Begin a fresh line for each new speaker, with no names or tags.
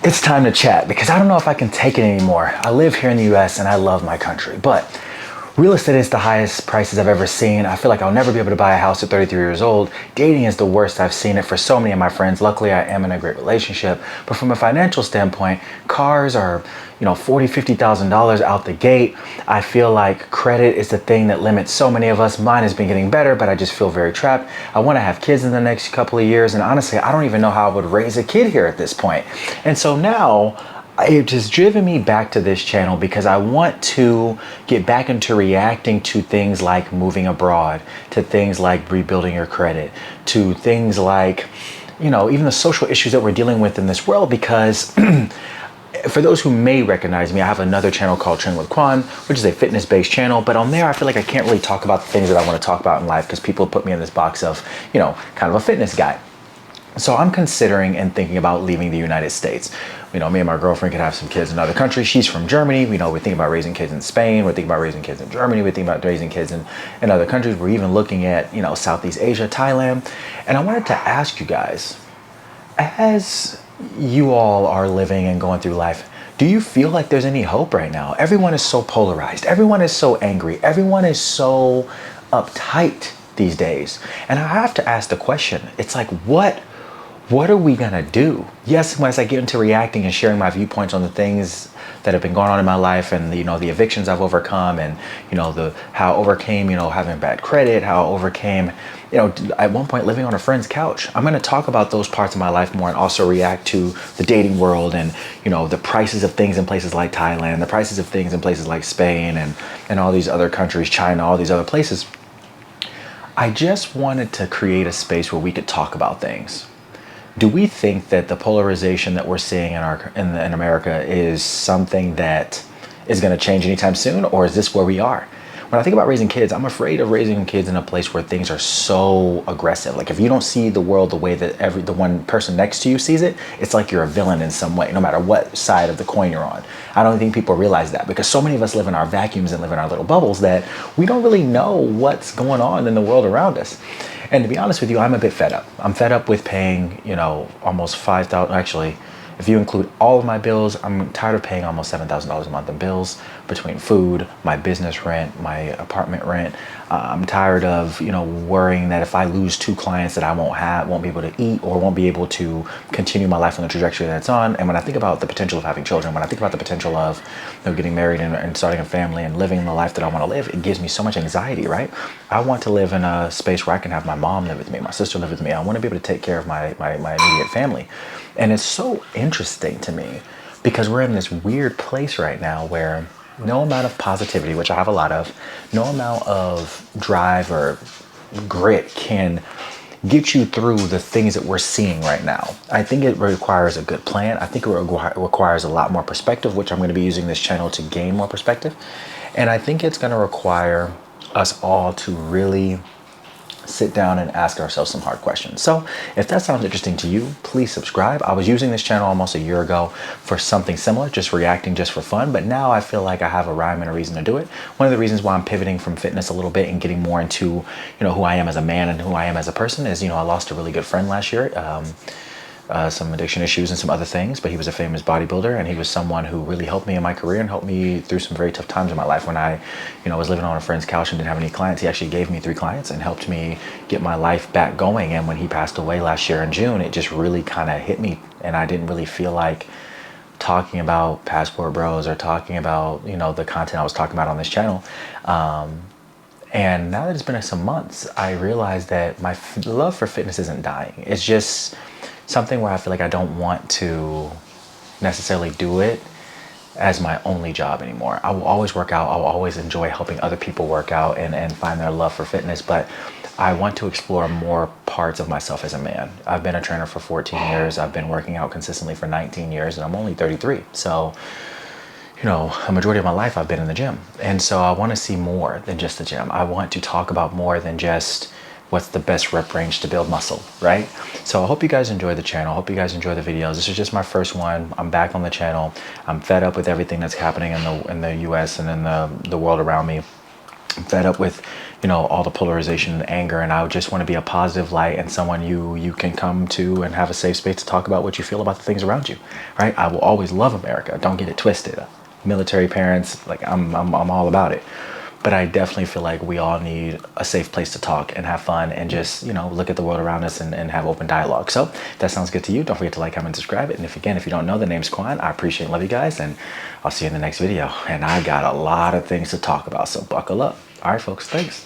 It's time to chat because I don't know if I can take it anymore. I live here in the US and I love my country, but real estate is the highest prices I've ever seen. I feel like I'll never be able to buy a house at 33 years old. Dating is the worst I've seen it for so many of my friends. Luckily, I am in a great relationship. But from a financial standpoint, cars are, $40,000, $50,000 out the gate. I feel like credit is the thing that limits so many of us. Mine has been getting better, but I just feel very trapped. I want to have kids in the next couple of years. And honestly, I don't even know how I would raise a kid here at this point. And so now, it just driven me back to this channel because I want to get back into reacting to things like moving abroad, to things like rebuilding your credit, to things like, even the social issues that we're dealing with in this world. Because for those who may recognize me, I have another channel called Train with Quan, which is a fitness-based channel. But on there, I feel like I can't really talk about the things that I want to talk about in life because people put me in this box of, kind of a fitness guy. So I'm considering and thinking about leaving the United States. Me and my girlfriend could have some kids in other countries. She's from Germany. We're thinking about raising kids in Spain. We're thinking about raising kids in Germany. We're thinking about raising kids in other countries. We're even looking at, Southeast Asia, Thailand. And I wanted to ask you guys, as you all are living and going through life, do you feel like there's any hope right now? Everyone is so polarized. Everyone is so angry. Everyone is so uptight these days. And I have to ask the question, it's like, what are we gonna do? Yes, once I get into reacting and sharing my viewpoints on the things that have been going on in my life and the evictions I've overcome and how I overcame having bad credit, how I overcame at one point living on a friend's couch. I'm gonna talk about those parts of my life more and also react to the dating world and the prices of things in places like Thailand, the prices of things in places like Spain and all these other countries, China, all these other places. I just wanted to create a space where we could talk about things. Do we think that the polarization that we're seeing in America is something that is going to change anytime soon, or is this where we are? When I think about raising kids, I'm afraid of raising kids in a place where things are so aggressive. Like if you don't see the world the way that the one person next to you sees it, it's like you're a villain in some way, no matter what side of the coin you're on. I don't think people realize that because so many of us live in our vacuums and live in our little bubbles that we don't really know what's going on in the world around us. And to be honest with you, I'm a bit fed up. I'm fed up with paying, almost $5,000. Actually, if you include all of my bills, I'm tired of paying almost $7,000 a month in bills between food, my business rent, my apartment rent. I'm tired of, worrying that if I lose 2 clients that I won't be able to eat or won't be able to continue my life on the trajectory that it's on. And when I think about the potential of having children, when I think about the potential of getting married and starting a family and living the life that I want to live, it gives me so much anxiety, right? I want to live in a space where I can have my mom live with me, my sister live with me. I want to be able to take care of my immediate family. And it's so interesting to me because we're in this weird place right now where no amount of positivity, which I have a lot of, no amount of drive or grit can get you through the things that we're seeing right now. I think it requires a good plan. I think it requires a lot more perspective, which I'm going to be using this channel to gain more perspective. And I think it's going to require us all to really sit down and ask ourselves some hard questions. So if that sounds interesting to you, please subscribe. I was using this channel almost a year ago for something similar, just reacting just for fun. But now I feel like I have a rhyme and a reason to do it. One of the reasons why I'm pivoting from fitness a little bit and getting more into, who I am as a man and who I am as a person is, I lost a really good friend last year. Some addiction issues and some other things, but he was a famous bodybuilder and he was someone who really helped me in my career and helped me through some very tough times in my life. When I, was living on a friend's couch and didn't have any clients, he actually gave me 3 clients and helped me get my life back going. And when he passed away last year in June, it just really kind of hit me. And I didn't really feel like talking about Passport Bros or talking about, the content I was talking about on this channel. And now that it's been some months, I realized that my love for fitness isn't dying. It's just something where I feel like I don't want to necessarily do it as my only job anymore. I will always work out. I will always enjoy helping other people work out and find their love for fitness. But I want to explore more parts of myself as a man. I've been a trainer for 14 years. I've been working out consistently for 19 years and I'm only 33. So, a majority of my life I've been in the gym. And so I want to see more than just the gym. I want to talk about more than just what's the best rep range to build muscle, right? So I hope you guys enjoy the channel. I hope you guys enjoy the videos. This is just my first one. I'm back on the channel. I'm fed up with everything that's happening in the US and in the world around me. I'm fed up with, you know, all the polarization and anger, and I just want to be a positive light and someone you can come to and have a safe space to talk about what you feel about the things around you, right? I will always love America. Don't get it twisted. Military parents, like I'm all about it. But I definitely feel like we all need a safe place to talk and have fun and just, you know, look at the world around us and have open dialogue. So if that sounds good to you, don't forget to like, comment, subscribe. And if you don't know, the name's Quan. I appreciate and love you guys, and I'll see you in the next video. And I got a lot of things to talk about, so buckle up. All right, folks, thanks.